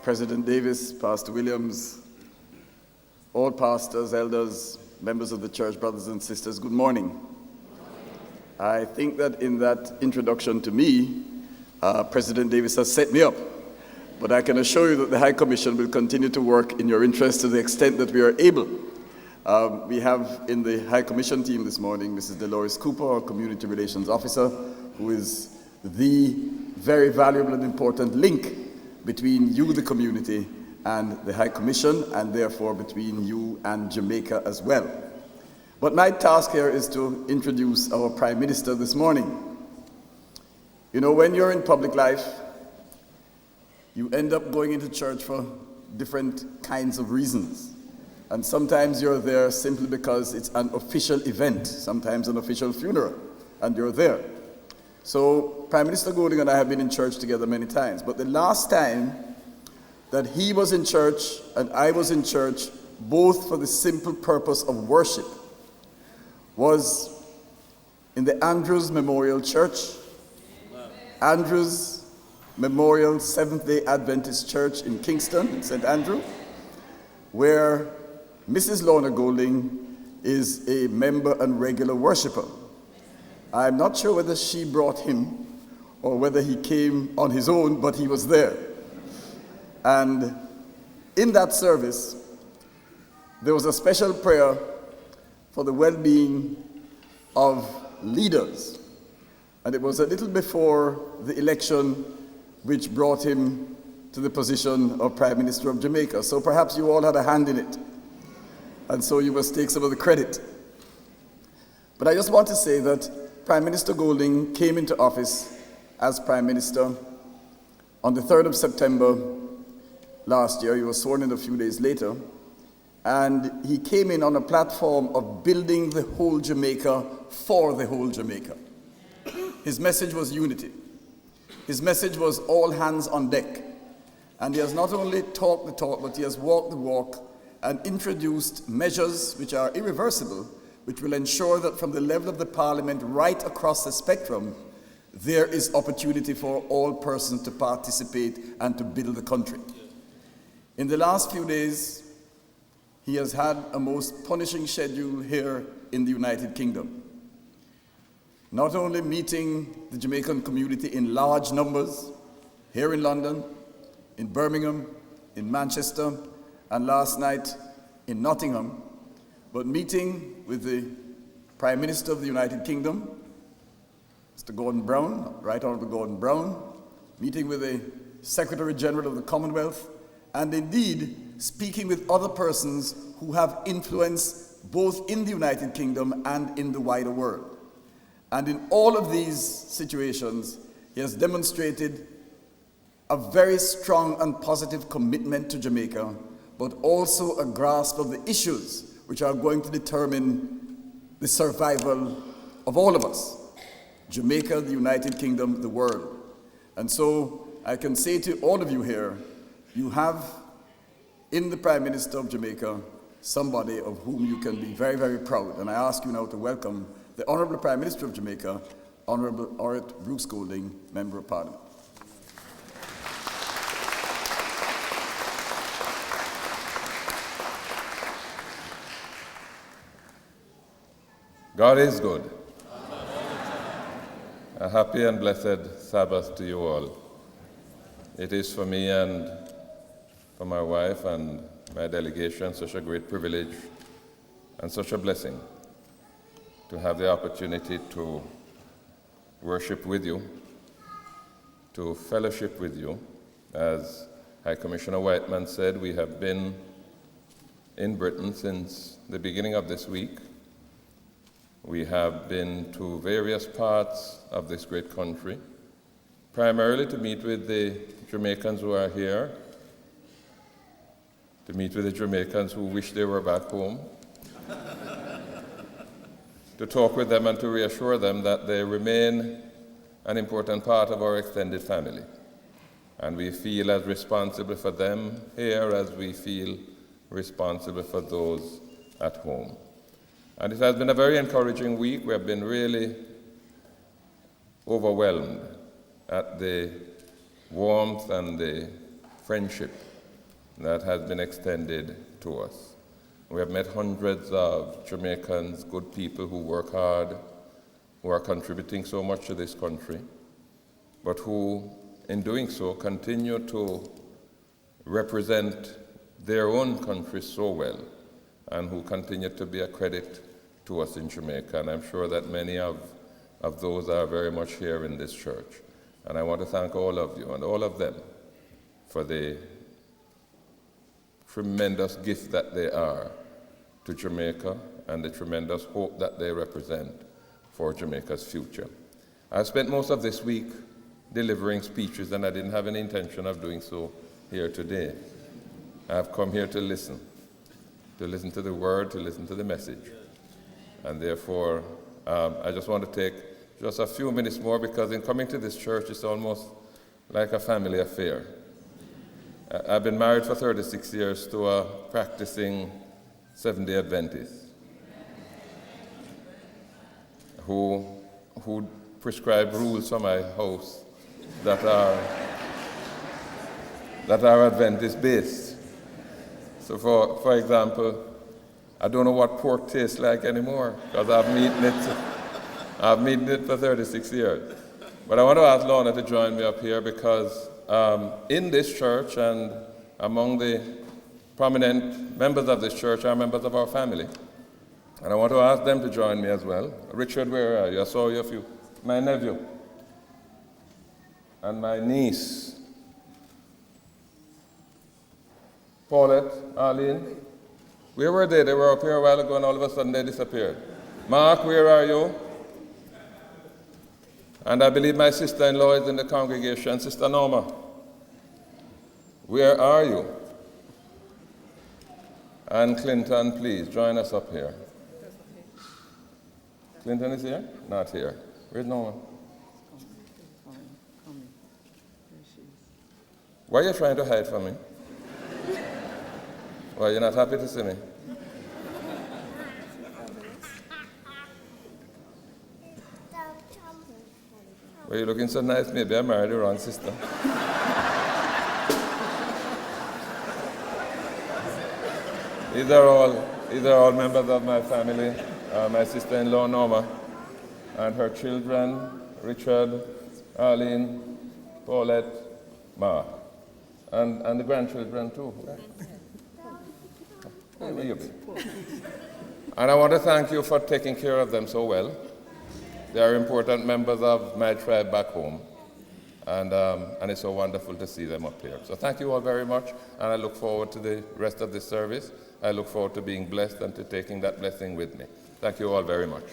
President Davis, Pastor Williams, all pastors, elders, members of the church, brothers and sisters, good morning. I think that in that introduction to me, President Davis has set me up. But I can assure you that the High Commission will continue to work in your interest to the extent that we are able. We have in the High Commission team this morning, Mrs. Dolores Cooper, our Community Relations Officer, who is the very valuable and important link between you, the community, and the High Commission, and therefore between you and Jamaica as well. But my task here is to introduce our Prime Minister this morning. You know, when you're in public life, you end up going into church for different kinds of reasons. And sometimes you're there simply because it's an official event, sometimes an official funeral, and you're there. So Prime Minister Golding and I have been in church together many times, but the last time that he was in church and I was in church, both for the simple purpose of worship, was in the Andrews Memorial Church, Andrews Memorial Seventh-day Adventist Church in Kingston, in St. Andrew, where Mrs. Lorna Golding is a member and regular worshiper. I'm not sure whether she brought him or whether he came on his own, but he was there. And in that service, there was a special prayer for the well-being of leaders. And it was a little before the election which brought him to the position of Prime Minister of Jamaica. So perhaps you all had a hand in it. And so you must take some of the credit. But I just want to say that Prime Minister Golding came into office as Prime Minister on the 3rd of September last year. He was sworn in a few days later. And he came in on a platform of building the whole Jamaica for the whole Jamaica. His message was unity. His message was all hands on deck. And he has not only talked the talk, but he has walked the walk and introduced measures which are irreversible, which will ensure that from the level of the Parliament right across the spectrum, there is opportunity for all persons to participate and to build the country. In the last few days, he has had a most punishing schedule here in the United Kingdom. Not only meeting the Jamaican community in large numbers, here in London, in Birmingham, in Manchester, and last night in Nottingham, but meeting with the Prime Minister of the United Kingdom, Mr. Gordon Brown, Right Honourable Gordon Brown, meeting with the Secretary General of the Commonwealth, and indeed speaking with other persons who have influence both in the United Kingdom and in the wider world. And in all of these situations, he has demonstrated a very strong and positive commitment to Jamaica, but also a grasp of the issues which are going to determine the survival of all of us, Jamaica, the United Kingdom, the world. And so I can say to all of you here, you have in the Prime Minister of Jamaica somebody of whom you can be very, very proud. And I ask you now to welcome the Honourable Prime Minister of Jamaica, Honourable Orrit Brooks Golding, Member of Parliament. God is good. A happy and blessed Sabbath to you all. It is for me and for my wife and my delegation such a great privilege and such a blessing to have the opportunity to worship with you, to fellowship with you. As High Commissioner Whiteman said, we have been in Britain since the beginning of this week. We have been to various parts of this great country, primarily to meet with the Jamaicans who are here, to meet with the Jamaicans who wish they were back home, to talk with them and to reassure them that they remain an important part of our extended family. And we feel as responsible for them here as we feel responsible for those at home. And it has been a very encouraging week. We have been really overwhelmed at the warmth and the friendship that has been extended to us. We have met hundreds of Jamaicans, good people who work hard, who are contributing so much to this country, but who, in doing so, continue to represent their own country so well, and who continue to be a credit to us in Jamaica. And I'm sure that many of those are very much here in this church. And I want to thank all of you and all of them for the tremendous gift that they are to Jamaica and the tremendous hope that they represent for Jamaica's future. I've spent most of this week delivering speeches, and I didn't have any intention of doing so here today. I've come here to listen to the word, to listen to the message. And therefore, I just want to take just a few minutes more, because in coming to this church, it's almost like a family affair. I've been married for 36 years to a practicing Seventh-day Adventist who prescribe rules for my house that are Adventist-based. So for example, I don't know what pork tastes like anymore, because I've eaten it for 36 years. But I want to ask Lorna to join me up here, because in this church and among the prominent members of this church are members of our family. And I want to ask them to join me as well. Richard, where are you? I saw you a few. My nephew and my niece. Paulette, Arlene. Where were they? They were up here a while ago, and all of a sudden they disappeared. Mark, where are you? And I believe my sister-in-law is in the congregation. Sister Norma, where are you? And Clinton, please, join us up here. Clinton is here? Not here. Where's Norma? Why are you trying to hide from me? Why, you're not happy to see me? Well, you're looking so nice. Maybe I married the wrong sister. These are all members of my family. My sister-in-law, Norma, and her children, Richard, Arlene, Paulette, Ma, and the grandchildren too. Where you be? And I want to thank you for taking care of them so well. They are important members of my tribe back home, and it's so wonderful to see them up here. So thank you all very much, and I look forward to the rest of this service. I look forward to being blessed and to taking that blessing with me. Thank you all very much.